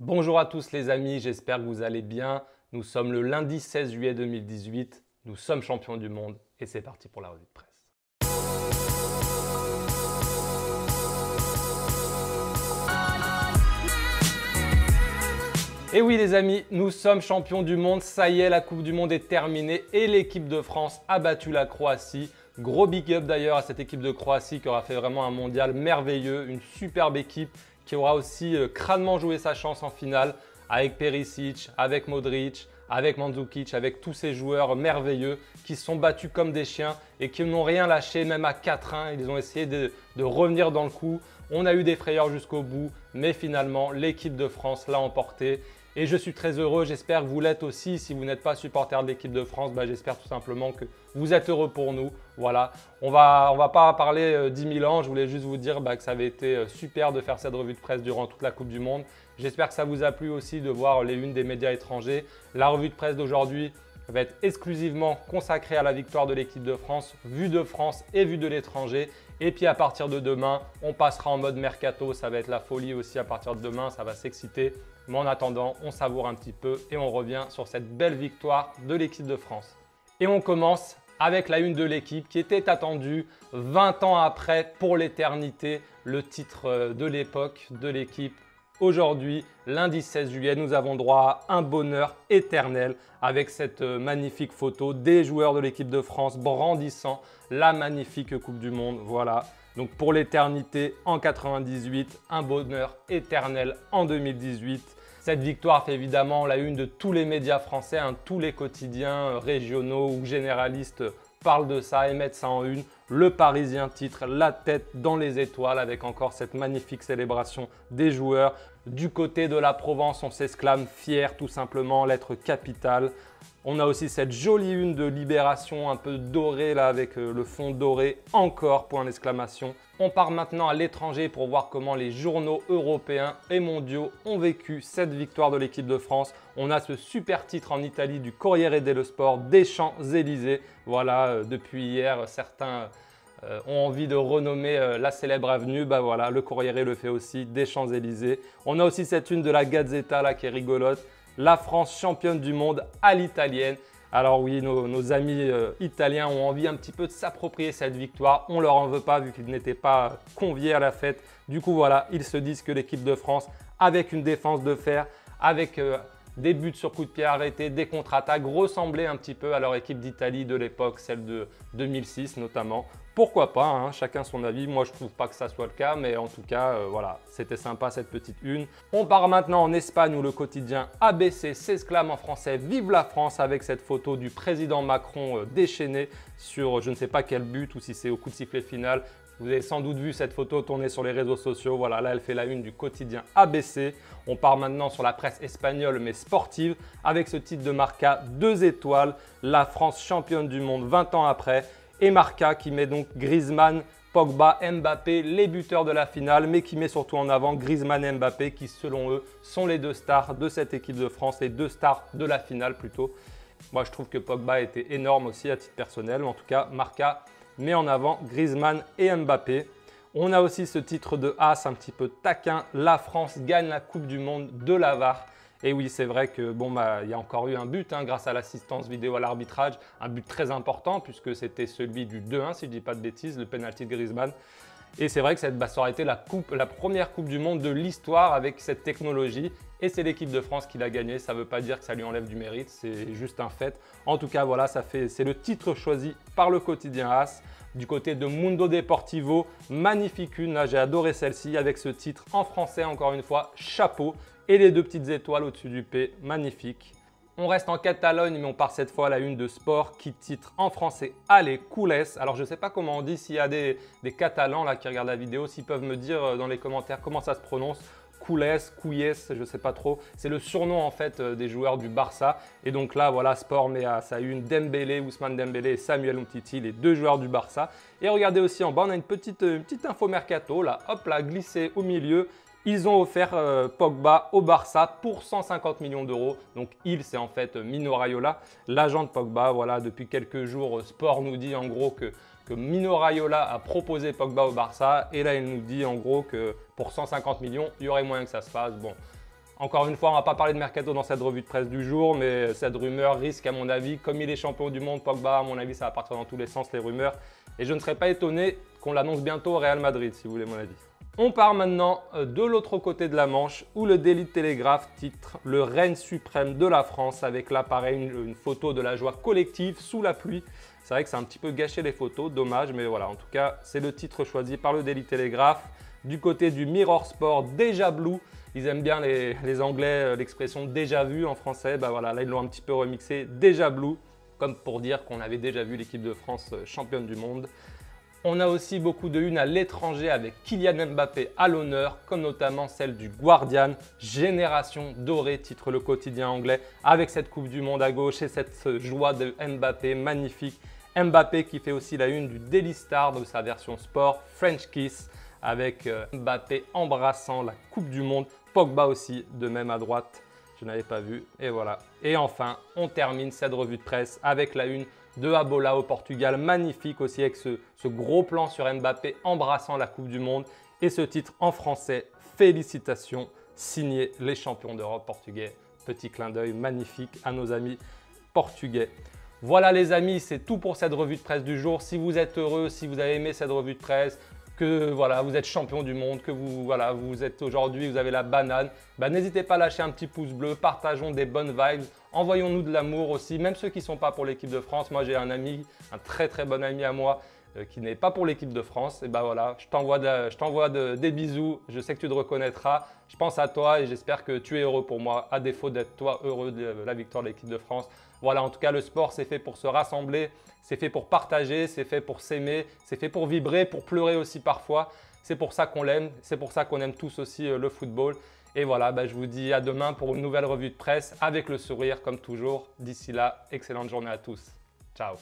Bonjour à tous les amis, j'espère que vous allez bien. Nous sommes le lundi 16 juillet 2018, nous sommes champions du monde et c'est parti pour la revue de presse. Et oui les amis, nous sommes champions du monde, ça y est, la Coupe du Monde est terminée et l'équipe de France a battu la Croatie. Gros big up d'ailleurs à cette équipe de Croatie qui aura fait vraiment un mondial merveilleux, une superbe équipe qui aura aussi crânement joué sa chance en finale avec Perisic, avec Modric, avec Mandzukic, avec tous ces joueurs merveilleux qui se sont battus comme des chiens et qui n'ont rien lâché, même à 4-1. Ils ont essayé de revenir dans le coup. On a eu des frayeurs jusqu'au bout, mais finalement, l'équipe de France l'a emporté. Et je suis très heureux, j'espère que vous l'êtes aussi. Si vous n'êtes pas supporter de l'équipe de France, j'espère tout simplement que vous êtes heureux pour nous. Voilà, on va pas parler 10 000 ans, je voulais juste vous dire que ça avait été super de faire cette revue de presse durant toute la Coupe du Monde. J'espère que ça vous a plu aussi de voir les unes des médias étrangers. La revue de presse d'aujourd'hui va être exclusivement consacrée à la victoire de l'équipe de France, vue de France et vue de l'étranger. Et puis à partir de demain, on passera en mode mercato, ça va être la folie aussi à partir de demain, ça va s'exciter. Mais en attendant, on savoure un petit peu et on revient sur cette belle victoire de l'équipe de France. Et on commence avec la une de l'équipe qui était attendue 20 ans après pour l'éternité, le titre de l'époque de l'équipe. Aujourd'hui, lundi 16 juillet, nous avons droit à un bonheur éternel avec cette magnifique photo des joueurs de l'équipe de France brandissant la magnifique Coupe du Monde. Voilà, donc pour l'éternité en 98, un bonheur éternel en 2018. Cette victoire fait évidemment la une de tous les médias français, tous les quotidiens régionaux ou généralistes parlent de ça et mettent ça en une. Le Parisien titre la tête dans les étoiles avec encore cette magnifique célébration des joueurs. Du côté de la Provence, on s'exclame fier tout simplement, lettre capitale. On a aussi cette jolie une de Libération un peu dorée là avec le fond doré, encore point d'exclamation. On part maintenant à l'étranger pour voir comment les journaux européens et mondiaux ont vécu cette victoire de l'équipe de France. On a ce super titre en Italie du Corriere dello Sport des Champs-Élysées. Voilà, depuis hier, certains ont envie de renommer la célèbre avenue. Voilà, le Corriere le fait aussi, des Champs-Élysées. On a aussi cette une de la Gazzetta là qui est rigolote. La France championne du monde à l'italienne. Alors oui, nos amis italiens ont envie un petit peu de s'approprier cette victoire. On ne leur en veut pas vu qu'ils n'étaient pas conviés à la fête. Du coup, voilà, ils se disent que l'équipe de France, avec une défense de fer, avec des buts sur coup de pied arrêtés, des contre-attaques, ressemblait un petit peu à leur équipe d'Italie de l'époque, celle de 2006 notamment. Pourquoi pas, chacun son avis. Moi, je ne trouve pas que ça soit le cas, mais en tout cas, voilà, c'était sympa cette petite une. On part maintenant en Espagne où le quotidien ABC s'exclame en français « Vive la France » avec cette photo du président Macron déchaîné sur je ne sais pas quel but ou si c'est au coup de sifflet final. Vous avez sans doute vu cette photo tourner sur les réseaux sociaux. Voilà, là, elle fait la une du quotidien ABC. On part maintenant sur la presse espagnole, mais sportive, avec ce titre de Marca, 2 étoiles. La France championne du monde 20 ans après. Et Marca qui met donc Griezmann, Pogba, Mbappé, les buteurs de la finale, mais qui met surtout en avant Griezmann et Mbappé qui, selon eux, sont les 2 stars de cette équipe de France, les 2 stars de la finale plutôt. Moi, je trouve que Pogba était énorme aussi à titre personnel. En tout cas, Marca met en avant Griezmann et Mbappé. On a aussi ce titre de As un petit peu taquin. La France gagne la Coupe du Monde de la VAR. Et oui, c'est vrai que il y a encore eu un but grâce à l'assistance vidéo à l'arbitrage. Un but très important puisque c'était celui du 2-1, si je ne dis pas de bêtises, le penalty de Griezmann. Et c'est vrai que ça aurait été la première Coupe du Monde de l'histoire avec cette technologie. Et c'est l'équipe de France qui l'a gagné. Ça ne veut pas dire que ça lui enlève du mérite, c'est juste un fait. En tout cas, voilà, c'est le titre choisi par le quotidien As. Du côté de Mundo Deportivo, magnifique une, là j'ai adoré celle-ci avec ce titre en français encore une fois, chapeau. Et les 2 petites étoiles au-dessus du P, magnifique. On reste en Catalogne, mais on part cette fois à la une de Sport qui titre en français « Allez, coules ». Alors, je ne sais pas comment on dit, s'il y a des Catalans là, qui regardent la vidéo, s'ils peuvent me dire dans les commentaires comment ça se prononce. Coules, Couilles, je ne sais pas trop. C'est le surnom en fait des joueurs du Barça. Et donc là, voilà, Sport met à sa une Dembélé, Ousmane Dembélé et Samuel Umtiti, les 2 joueurs du Barça. Et regardez aussi en bas, on a une petite info mercato, là, hop là, glissée au milieu. Ils ont offert Pogba au Barça pour 150 millions d'euros. Donc il, c'est en fait Mino Raiola, l'agent de Pogba. Voilà, depuis quelques jours, Sport nous dit en gros que Mino Raiola a proposé Pogba au Barça. Et là, il nous dit en gros que pour 150 millions, il y aurait moyen que ça se fasse. Bon, Encore une fois, on ne va pas parler de mercato dans cette revue de presse du jour, mais cette rumeur risque, à mon avis, comme il est champion du monde, Pogba, à mon avis, ça va partir dans tous les sens, les rumeurs. Et je ne serais pas étonné qu'on l'annonce bientôt au Real Madrid, si vous voulez mon avis. On part maintenant de l'autre côté de la Manche, où le Daily Telegraph titre « Le règne suprême de la France » avec là, pareil, une photo de la joie collective sous la pluie. C'est vrai que c'est un petit peu gâché les photos, dommage, mais voilà, en tout cas, c'est le titre choisi par le Daily Telegraph. Du côté du Mirror Sport, déjà blue. Ils aiment bien les Anglais, l'expression déjà vu en français. Bah voilà, là ils l'ont un petit peu remixé, déjà blue, comme pour dire qu'on avait déjà vu l'équipe de France championne du monde. On a aussi beaucoup de unes à l'étranger avec Kylian Mbappé à l'honneur, comme notamment celle du Guardian. Génération dorée, titre le quotidien anglais, avec cette Coupe du Monde à gauche et cette joie de Mbappé magnifique. Mbappé qui fait aussi la une du Daily Star de sa version sport, French Kiss, avec Mbappé embrassant la Coupe du Monde. Pogba aussi, de même à droite, je n'avais pas vu. Et voilà. Et enfin, on termine cette revue de presse avec la une de Abola au Portugal. Magnifique aussi avec ce gros plan sur Mbappé embrassant la Coupe du Monde. Et ce titre en français, félicitations, signé les champions d'Europe portugais. Petit clin d'œil magnifique à nos amis portugais. Voilà les amis, c'est tout pour cette revue de presse du jour. Si vous êtes heureux, si vous avez aimé cette revue de presse, que voilà, vous êtes champion du monde, que vous êtes aujourd'hui, vous avez la banane, bah, n'hésitez pas à lâcher un petit pouce bleu, partageons des bonnes vibes, envoyons-nous de l'amour aussi, même ceux qui ne sont pas pour l'équipe de France. Moi j'ai un ami, un très très bon ami à moi qui n'est pas pour l'équipe de France. Et bah voilà, je t'envoie des bisous, je sais que tu te reconnaîtras, je pense à toi et j'espère que tu es heureux pour moi, à défaut d'être toi heureux de la victoire de l'équipe de France. Voilà, en tout cas le sport c'est fait pour se rassembler, c'est fait pour partager, c'est fait pour s'aimer, c'est fait pour vibrer, pour pleurer aussi parfois. C'est pour ça qu'on l'aime, c'est pour ça qu'on aime tous aussi le football. Et voilà, bah, je vous dis à demain pour une nouvelle revue de presse avec le sourire comme toujours. D'ici là, excellente journée à tous. Ciao.